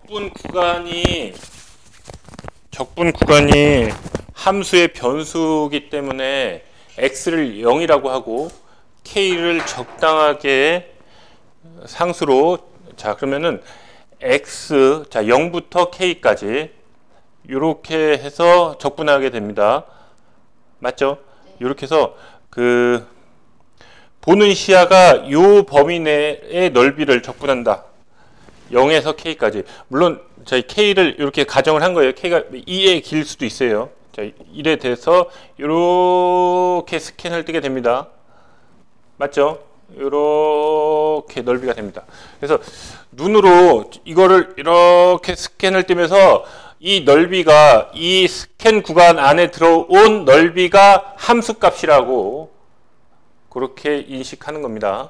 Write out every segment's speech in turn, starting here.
적분 구간이 함수의 변수이기 때문에 x를 0이라고 하고 k를 적당하게 상수로, 자 그러면은 x, 자 0부터 k까지 이렇게 해서 적분하게 됩니다. 맞죠? 이렇게 해서 그 보는 시야가 요 범위 내의 넓이를 적분한다. 0에서 k까지. 물론 저희 k를 이렇게 가정을 한 거예요. k가 2에 길 수도 있어요. 자, 1에 대해서 이렇게 스캔을 뜨게 됩니다. 맞죠? 이렇게 넓이가 됩니다. 그래서 눈으로 이거를 이렇게 스캔을 띄면서 이 넓이가 이 스캔 구간 안에 들어온 넓이가 함수값이라고 그렇게 인식하는 겁니다.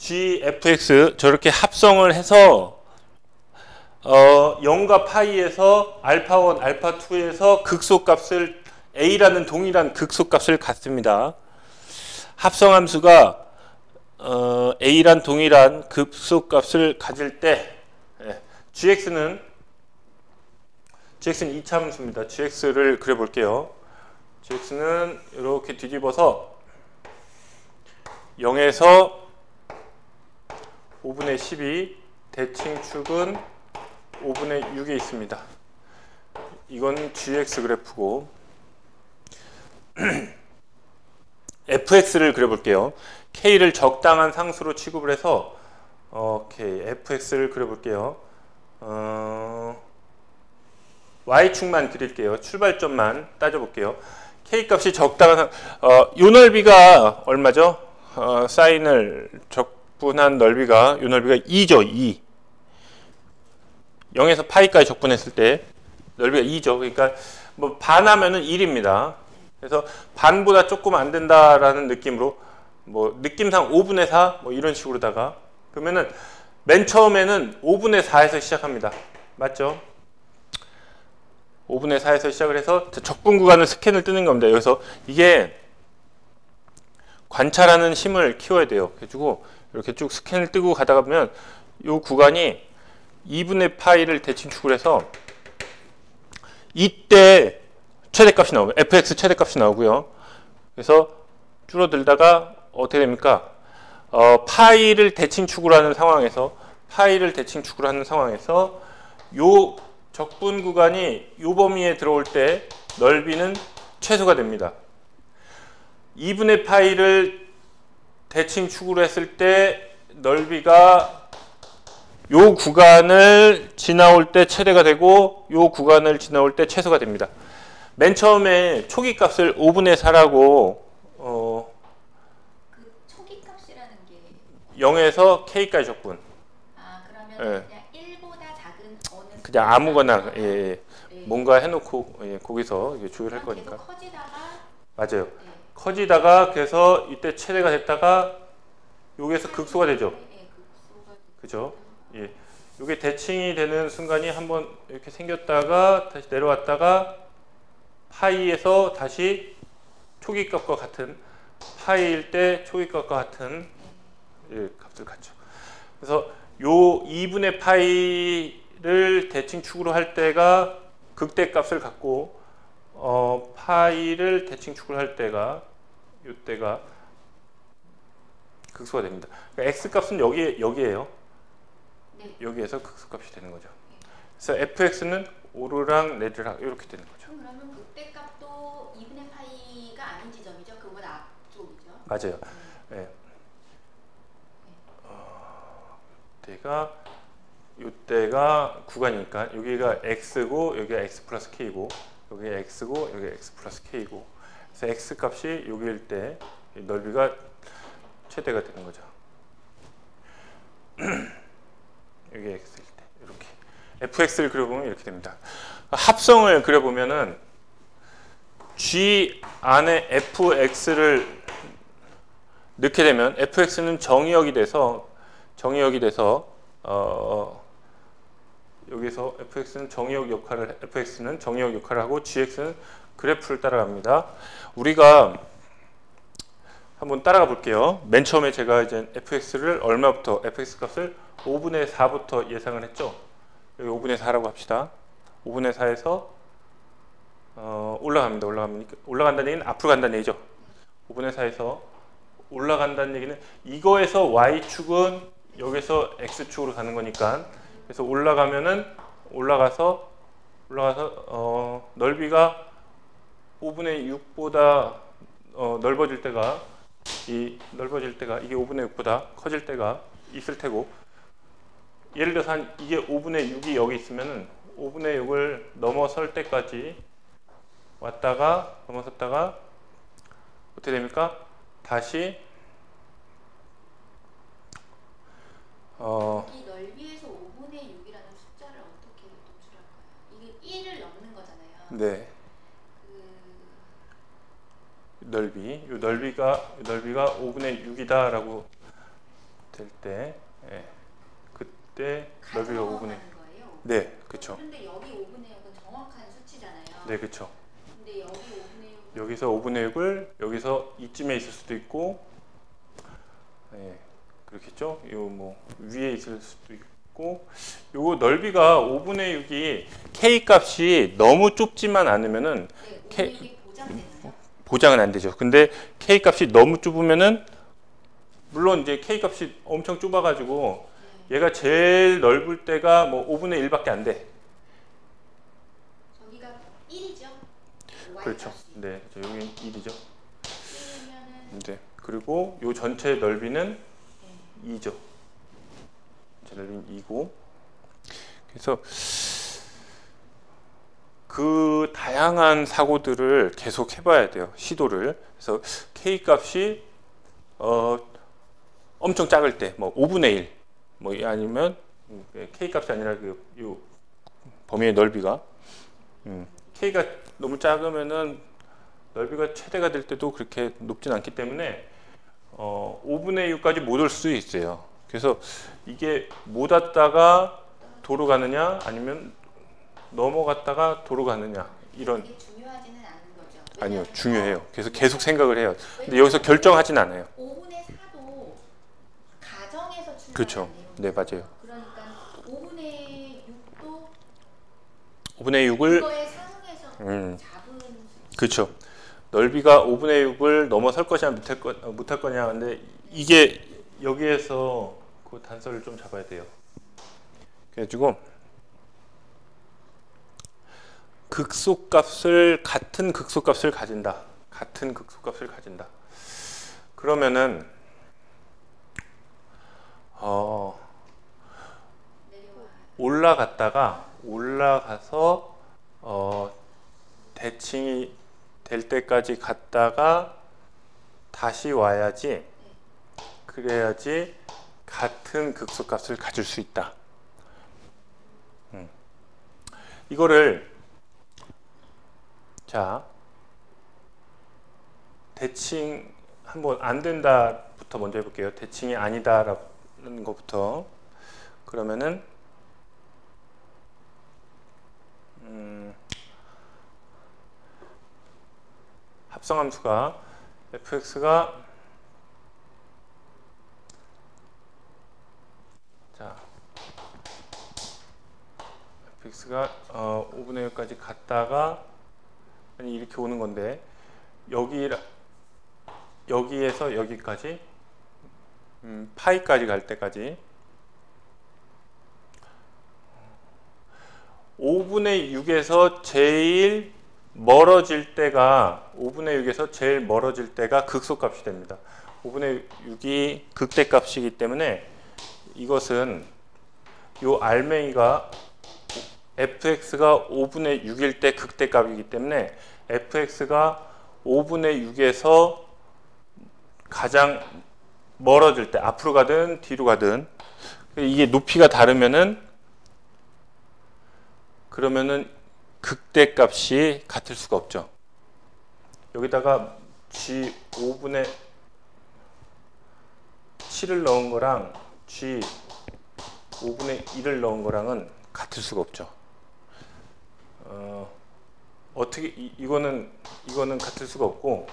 gfx 저렇게 합성을 해서 0과 파이에서 알파1, 알파2에서 극소값을 a라는 동일한 극소값을 갖습니다. 합성함수가 a란 동일한 극소값을 가질 때 gx는 2차 함수입니다. gx를 그려볼게요. gx는 이렇게 뒤집어서 0에서 5분의 12, 대칭축은 5분의 6에 있습니다. 이건 gx 그래프고 fx를 그려볼게요. k를 적당한 상수로 취급을 해서 오케이, fx를 그려볼게요. y축만 그릴게요. 출발점만 따져볼게요. k값이 적당한 요 넓이가 얼마죠? 사인을 적분한 넓이가, 요 넓이가 2죠. 2. 0에서 파이까지 적분했을 때 넓이가 2죠. 그러니까 뭐 반하면은 1입니다. 그래서 반보다 조금 안 된다라는 느낌으로 뭐 느낌상 5분의 4 뭐 이런 식으로다가, 그러면은 맨 처음에는 5분의 4에서 시작합니다. 맞죠? 5분의 4에서 시작을 해서 적분 구간을 스캔을 뜨는 겁니다. 여기서 이게 관찰하는 힘을 키워야 돼요. 그래가지고 이렇게 쭉 스캔을 뜨고 가다가 보면 이 구간이 2분의 파이를 대칭축을 해서 이때 최대값이 나오고 fx 최대값이 나오고요. 그래서 줄어들다가 어떻게 됩니까? 파이를 대칭축을 하는 상황에서 요 적분 구간이 요 범위에 들어올 때 넓이는 최소가 됩니다. 2분의 파이를 대칭축으로 했을 때 넓이가 요 구간을 지나올 때 최대가 되고 요 구간을 지나올 때 최소가 됩니다. 맨 처음에 초기 값을 5분의 4라고 그 초기 값이라는 게 0에서 k까지 적분. 그러면 그냥 1보다 작은 어느 그냥 아무거나 네. 뭔가 해놓고 거기서 조율할 거니까. 계속 커지다가 맞아요. 네. 커지다가 그래서 이때 최대가 됐다가 여기에서 극소가 되죠. 그죠? 예. 이게 대칭이 되는 순간이 한번 이렇게 생겼다가 다시 내려왔다가 파이에서 다시 초기값과 같은, 파이일 때 초기값과 같은 값을 갖죠. 그래서 요 2분의 파이를 대칭축으로 할 때가 극대값을 갖고 파이를 대칭축을 할 때가 요때가 극소가 됩니다. 그러니까 x값은 여기에요. 네. 여기에서 극소값이 되는 거죠. 그래서 fx는 오르락 내리락 이렇게 되는 거죠. 그러면 극대값도 2분의 파이가 아닌 지점이죠? 그보다 앞쪽이죠? 맞아요. 네. 요때가 구간이니까 여기가 x고 여기가 x 플러스 k고 여기가 x고 여기가 x 플러스 k고, 그래서 x 값이 여기일 때 넓이가 최대가 되는 거죠. 여기 x일 때 이렇게 fx를 그려보면 이렇게 됩니다. 합성을 그려보면은 g 안에 fx를 넣게 되면 fx는 정의역이 돼서 여기서 fx는 정의역 역할을 하고 gx는 그래프를 따라갑니다. 우리가 한번 따라가 볼게요. 맨 처음에 제가 이제 fx를 얼마부터 fx 값을 5분의 4부터 예상을 했죠. 여기 5분의 4라고 합시다. 5분의 4에서 올라갑니다. 올라간다는 얘기는 앞으로 간다는 얘기죠. 5분의 4에서 올라간다는 얘기는 이거에서 y축은 여기서 x축으로 가는 거니까, 그래서 올라가서 넓이가 5분의 6보다 넓어질 때가 이게 5분의 6보다 커질 때가 있을 테고, 예를 들어서 이게 5분의 6이 여기 있으면은 5분의 6을 넘어설 때까지 넘어섰다가 어떻게 됩니까? 다시 이 넓이에서 5분의 6이라는 숫자를 어떻게 도출할까요? 이게 1을 넘는 거잖아요. 네. 넓이가 5분의 6이다라고 될 때, 그때 넓이가 5분의 거예요? 네, 그렇죠. 그런데 여기 5분의 6은 정확한 수치잖아요. 네, 그렇죠. 근데 여기 5분의 6은 여기서 5분의 6을 여기서 이쯤에 있을 수도 있고, 그렇겠죠. 요 뭐 위에 있을 수도 있고, 요거 넓이가 5분의 6이 k 값이 너무 좁지만 않으면은 네, 5분의 6이 보장되나요? 보장은 안 되죠. 근데 k 값이 너무 좁으면은, 물론 이제 k 값이 엄청 좁아가지고 얘가 제일 넓을 때가 뭐 5분의 1밖에 안 돼. 저기가 1이죠? 그렇죠. 네, 여기 1이죠. 1이면은 네. 그리고 요 전체 넓이는 2죠. 전체 넓이는 2고. 그래서 그 다양한 사고들을 계속 해봐야 돼요. 시도를. 그래서 k 값이 엄청 작을 때, 뭐 5분의 1, 뭐 아니면 k 값이 아니라 요 범위의 넓이가 k가 너무 작으면은 넓이가 최대가 될 때도 그렇게 높진 않기 때문에 5분의 6까지 못 올 수 있어요. 그래서 이게 못 왔다가 도로 가느냐, 아니면 넘어갔다가 도로 가느냐, 이런. 이게 중요하지는 않은 거죠. 아니요, 중요해요. 그래서 계속 생각을 해요. 근데 여기서 결정하진 않아요. 5분의 4도 가정에서 출발한 그렇죠. 네, 맞아요. 그러니까 5분의 6도 5분의 6을 그거에 상응해서 잡은 그렇죠. 넓이가 5분의 6을 넘어설 것이냐 못할 거냐. 근데 이게 여기에서 그 단서를 좀 잡아야 돼요. 그래가지고 같은 극소값을 가진다. 그러면은 올라가서 대칭이 될 때까지 갔다가 다시 와야지, 그래야지 같은 극소값을 가질 수 있다. 이거를 자, 대칭 한번 안 된다부터 먼저 해볼게요. 대칭이 아니다라는 것부터. 그러면은 합성함수가 fx가 fx가 5분의 6까지 갔다가 아니 이렇게 오는 건데, 여기에서 여기까지 파이까지 갈 때까지 5분의 6에서 제일 멀어질 때가 극소값이 됩니다. 5분의 6이 극대값이기 때문에 이것은 요 알맹이가 fx가 5분의 6일 때 극대값이기 때문에 fx가 5분의 6에서 가장 멀어질 때, 앞으로 가든 뒤로 가든, 이게 높이가 다르면은 그러면은 극대값이 같을 수가 없죠. 여기다가 g 5분의 7을 넣은 거랑 g 5분의 1을 넣은 거랑은 같을 수가 없죠. 어떻게 이거는 같을 수가 없고,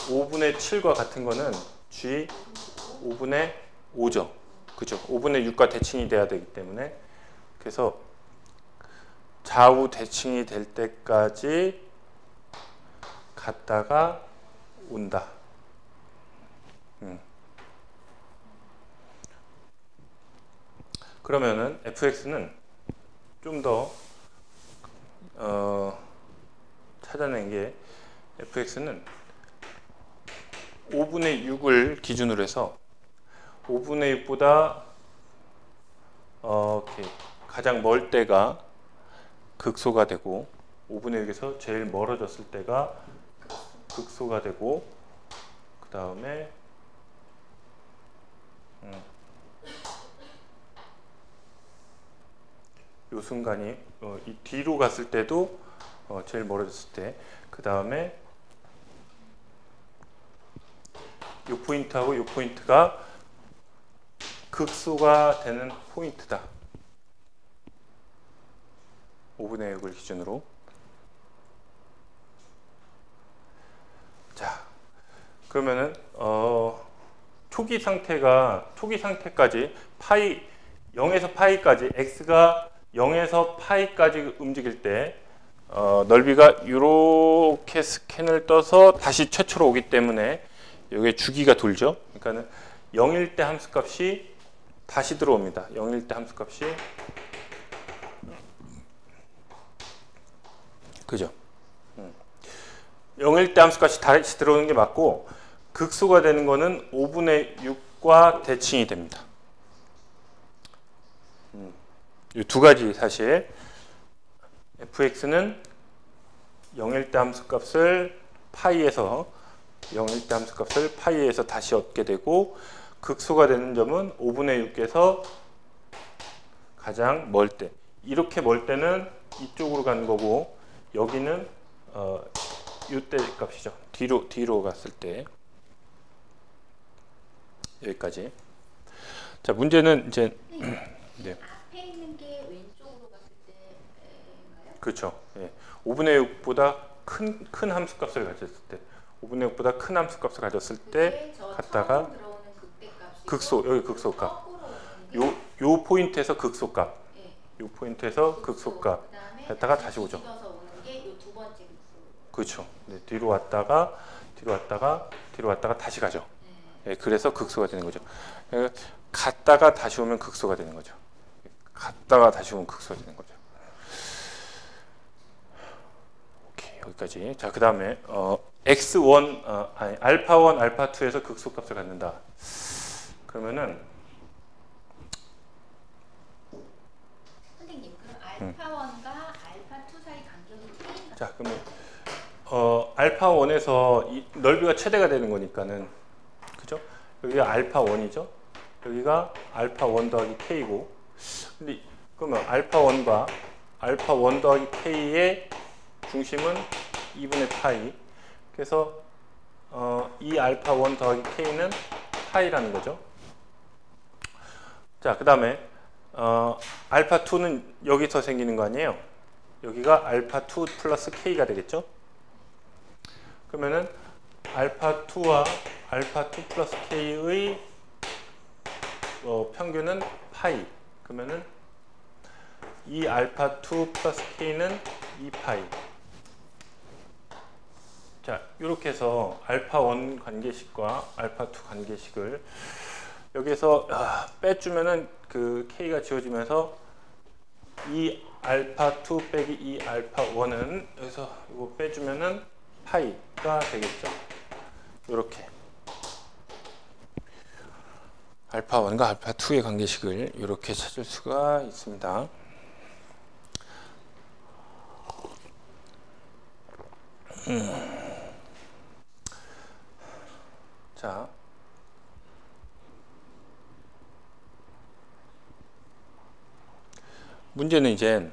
5분의 7과 같은 거는 G 5분의 5죠. 그죠? 5분의 6과 대칭이 돼야 되기 때문에. 그래서 좌우 대칭이 될 때까지 갔다가 온다. 그러면은 fx는 좀 더 찾아낸 게 fx는 5분의 6을 기준으로 해서 5분의 6보다 가장 멀 때가 극소가 되고 5분의 6에서 제일 멀어졌을 때가 극소가 되고 그 다음에 요 순간이 이 뒤로 갔을 때도 제일 멀어졌을 때 그 다음에 요 포인트하고 요 포인트가 극소가 되는 포인트다. 5분의 6을 기준으로. 자, 그러면은 초기 상태까지 파이 0에서 파이까지 x가 0에서 파이까지 움직일 때 넓이가 이렇게 스캔을 떠서 다시 최초로 오기 때문에 여기에 주기가 돌죠. 그러니까는 0일 때 함수값이 다시 들어옵니다. 0일 때 함수값이 그죠? 0일 때 함수값이 다시 들어오는 게 맞고 극소가 되는 거는 5분의 6과 대칭이 됩니다. 이 두 가지 사실 fx는 0일 때 함수값을 파이에서 다시 얻게 되고 극소가 되는 점은 5분의 6에서 가장 멀 때 이렇게 멀 때는 이쪽으로 가는 거고 여기는 이때 값이죠. 뒤로 갔을 때 여기까지. 자, 문제는 이제 네. 앞에 있는 게 왼쪽으로 갔을 때인가요? 그렇죠. 예. 5분의 6보다 큰 함수값을 가졌을 때 5분의 6보다 큰 함수값을 가졌을 때 갔다가 극소, 여기 극소값 요 포인트에서 극소값 요 포인트에서 극소값 했다가 다시 오죠. 그렇죠. 네, 뒤로 왔다가 다시 가죠. 예, 그래서 극소가 되는 거죠. 갔다가 다시 오면 극소가 되는 거죠. 갔다가 다시 오면 극소가 되는 거죠. 오케이, 여기까지. 자, 그 다음에 x1 알파1 알파2에서 극소값을 갖는다. 그러면은 선생님, 그럼 알파1과 알파2 사이 간격이 K인가요? 자, 그러면 알파1에서 이 넓이가 최대가 되는 거니까는 그죠? 여기가 알파1이죠. 여기가 알파1 더하기 K고 근데 그러면 알파1 더하기 K의 중심은 2분의 파이. 그래서 이 알파1 더하기 K는 파이라는 거죠. 자, 그 다음에 알파2는 여기서 생기는 거 아니에요? 여기가 알파2 플러스 K가 되겠죠? 그러면은 알파2와 알파2 플러스 K의 평균은 파이. 그러면은 이 알파2 플러스 K는 2파이. 자, 이렇게 해서 알파1 관계식과 알파2 관계식을 여기에서 빼주면은 그 K가 지워지면서 이 알파2 빼기 이 알파1은 여기서 이거 빼주면은 파이가 되겠죠. 이렇게 알파1과 알파2의 관계식을 이렇게 찾을 수가 있습니다. 자, 문제는 이제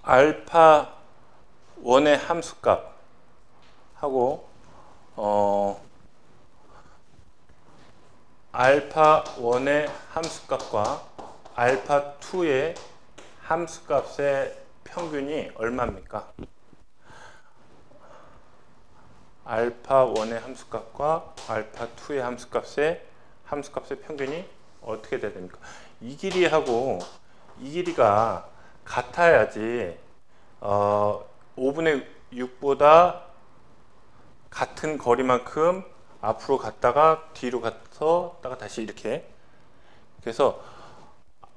알파1의 함수값하고 알파1의 함수값과 알파2의 함수값의 평균이 얼마입니까? 알파 1의 함수값과 알파 2의 함수값의 평균이 어떻게 돼야 됩니까? 이 길이하고 이 길이가 같아야지 5분의 6보다 같은 거리만큼 앞으로 갔다가 뒤로 갔다가 다시 이렇게. 그래서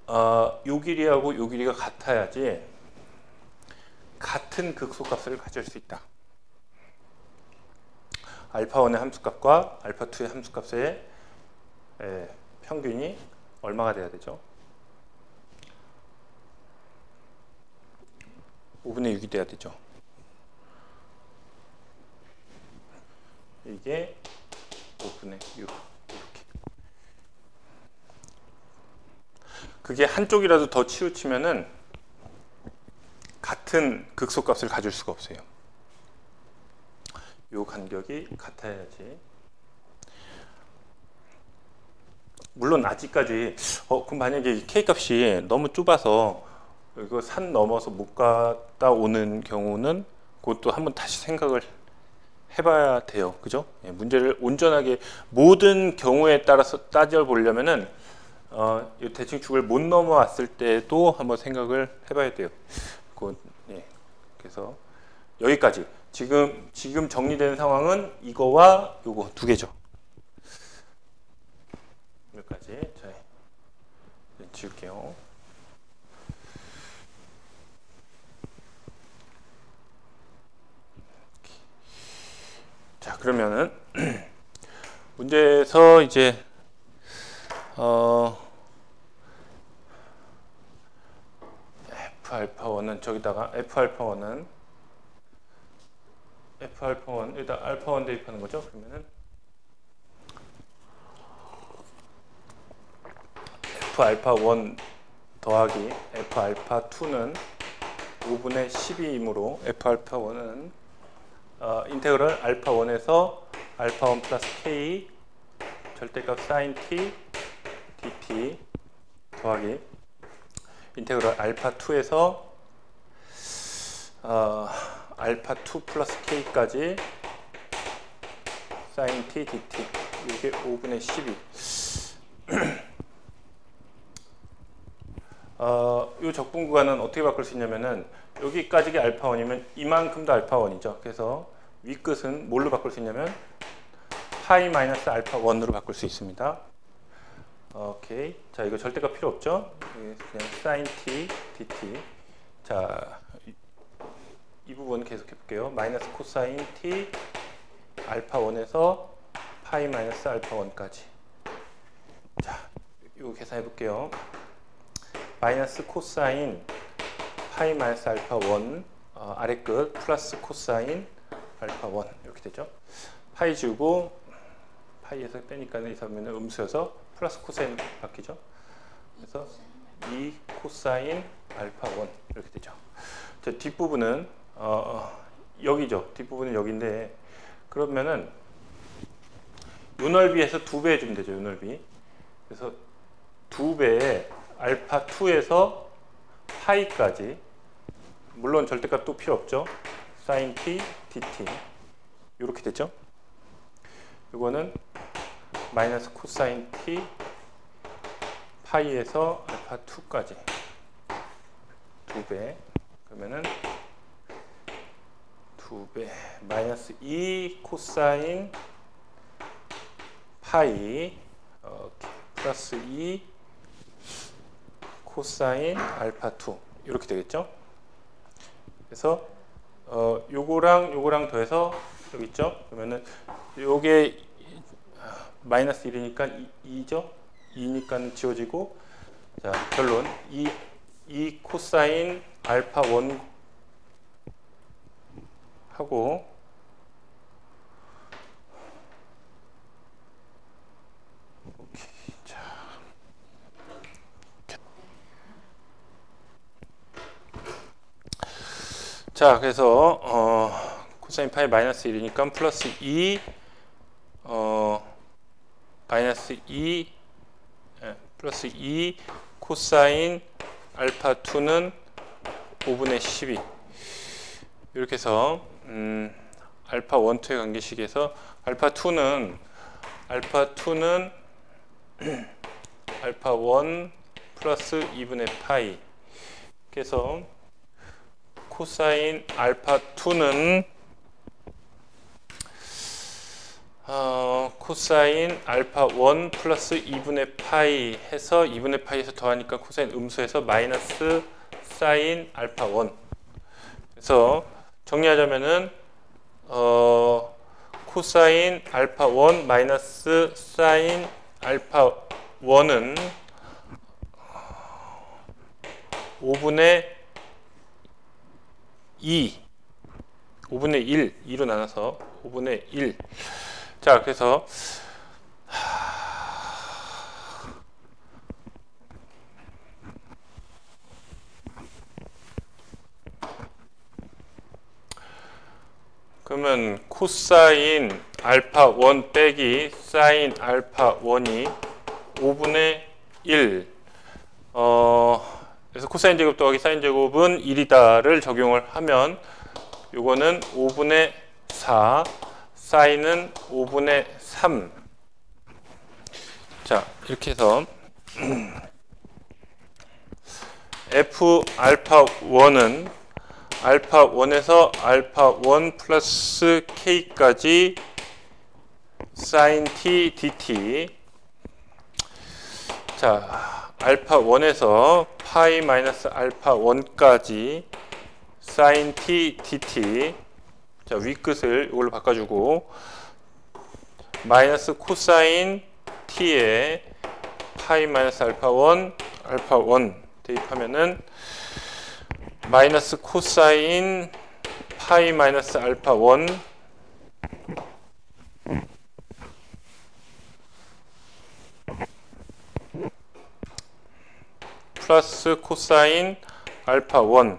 요 길이하고 요 길이가 같아야지 같은 극소값을 가질 수 있다. 알파 1의 함수값과 알파 2의 함수값의 평균이 얼마가 돼야 되죠? 5분의 6이 돼야 되죠. 이게 5분의 6 이렇게. 그게 한쪽이라도 더 치우치면은 같은 극소값을 가질 수가 없어요. 요 간격이 같아야지. 물론 아직까지 그럼 만약에 K값이 너무 좁아서 이거 산 넘어서 못 갔다 오는 경우는 그것도 한번 다시 생각을 해봐야 돼요. 그죠? 예, 문제를 온전하게 모든 경우에 따라서 따져보려면은 이 대칭축을 못 넘어왔을 때도 한번 생각을 해봐야 돼요. 예. 그래서 여기까지. 지금 정리된 상황은 이거와 요거 두 개죠. 여기까지. 자, 지울게요. 자, 그러면은 문제에서 이제 F알파1은 저기다가 F알파1 여기다 알파1 대입하는 거죠. 그러면은 F알파1 더하기 F알파2는 5분의 12이므로 F알파1은 인테그럴 알파1에서 알파1 플러스 K 절대값 sin t dt 더하기 인테그럴 알파2에서 알파2 플러스 K까지 sin t dt 이게 5분의 12. 이 적분 구간은 어떻게 바꿀 수 있냐면은 여기까지가 알파1이면 이만큼도 알파1이죠. 그래서 위 끝은 뭘로 바꿀 수 있냐면 파이 마이너스 알파1으로 바꿀 수 있습니다. 오케이. 자, 이거 절대값 필요 없죠? 그냥 sin t dt. 자, 이 부분 계속 해볼게요. 마이너스 코사인 t 알파1에서 파이 마이너스 알파1까지. 자, 이거 계산해 볼게요. 마이너스 코사인 파이 마이너스 알파1 아래 끝 플러스 코사인 알파1 이렇게 되죠. 파이 지우고 파이에서 빼니까 이 사람은 음수여서 플러스 코사인 바뀌죠. 그래서 2 코사인 알파1 이렇게 되죠. 자, 뒷부분은 여기죠. 뒷부분은 여기인데 그러면은 요 넓이에서 2배 해주면 되죠. 요 넓이. 그래서 2배에 알파2에서 파이까지, 물론 절대값 또 필요 없죠. sin t dt 이렇게 되죠. 이거는 마이너스 코사인 t 파이에서 알파2까지 2배. 그러면은 2배 마이너스 2 코사인 파이 플러스 2 코사인 알파2 이렇게 되겠죠. 그래서 요거랑 더해서 여기 있죠. 그러면은 요게 마이너스 1이니까 2죠. 2니까 지워지고, 자, 결론 2 코사인 알파1 하고 오케이. 자, 그래서 코사인 파이 마이너스 1이니까 플러스 2 마이너스 2 플러스 2 코사인 알파2는 5분의 12 이렇게 해서 알파 1, 2의 관계식에서 알파 2는 알파 1 플러스 2분의 파이. 그래서 코사인 알파 2는 코사인 알파 1 플러스 2분의 파이 해서 2분의 파이에서 더하니까 코사인 음수에서 마이너스 사인 알파 1. 그래서 정리하자면은 코사인 알파 1 마이너스 사인 알파 1은 5분의 1, 2로 나눠서 5분의 1. 자, 그래서 그러면 코사인 알파 1 빼기 사인 알파 1이 5분의 1. 그래서 코사인 제곱 더하기 사인 제곱은 1이다를 적용을 하면 요거는 5분의 4, 사인은 5분의 3. 자, 이렇게 해서 f 알파 1은 알파 1에서 알파 1 플러스 k까지 sin t dt. 자, 알파 1에서 파이 마이너스 알파 1까지 sin t dt. 자, 윗끝을 이걸로 바꿔주고 마이너스 코사인 t에 파이 마이너스 알파 1 대입하면은 마이너스 코사인 파이 마이너스 알파 1 플러스 코사인 알파 1.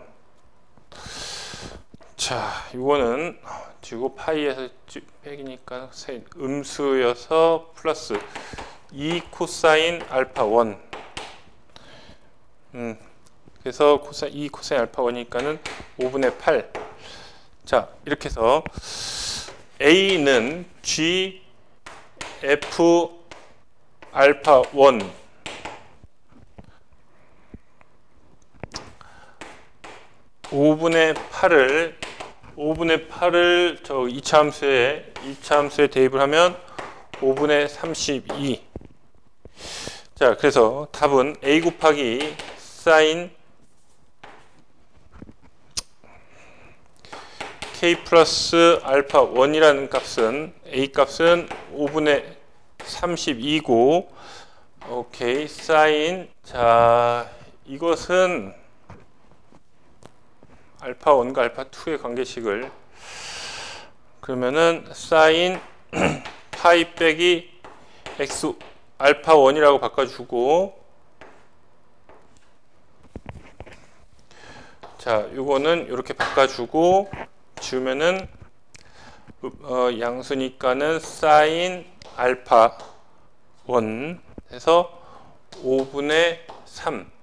자, 이거는 지구 파이에서 빼기니까 음수여서 플러스 2 코사인 알파 1. 그래서 이 코사인 알파 1이니까는 5분의 8. 자, 이렇게 해서 A는 G F 알파 1 5분의 8을 저 2차 함수에 대입을 하면 5분의 32. 자, 그래서 답은 A 곱하기 사인 K 플러스 알파 1이라는 값은 A 값은 5분의 32고, 오케이, 사인, 자, 이것은 알파 1과 알파 2의 관계식을 그러면은 사인 파이 빼기 x 알파 1이라고 바꿔주고, 자, 요거는 이렇게 바꿔주고 지우면은 양수니까는 사인 알파 1 해서 5분의 3.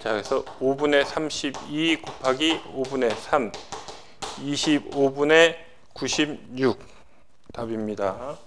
자, 그래서 5분의 32 곱하기 5분의 3, 25분의 96 답입니다.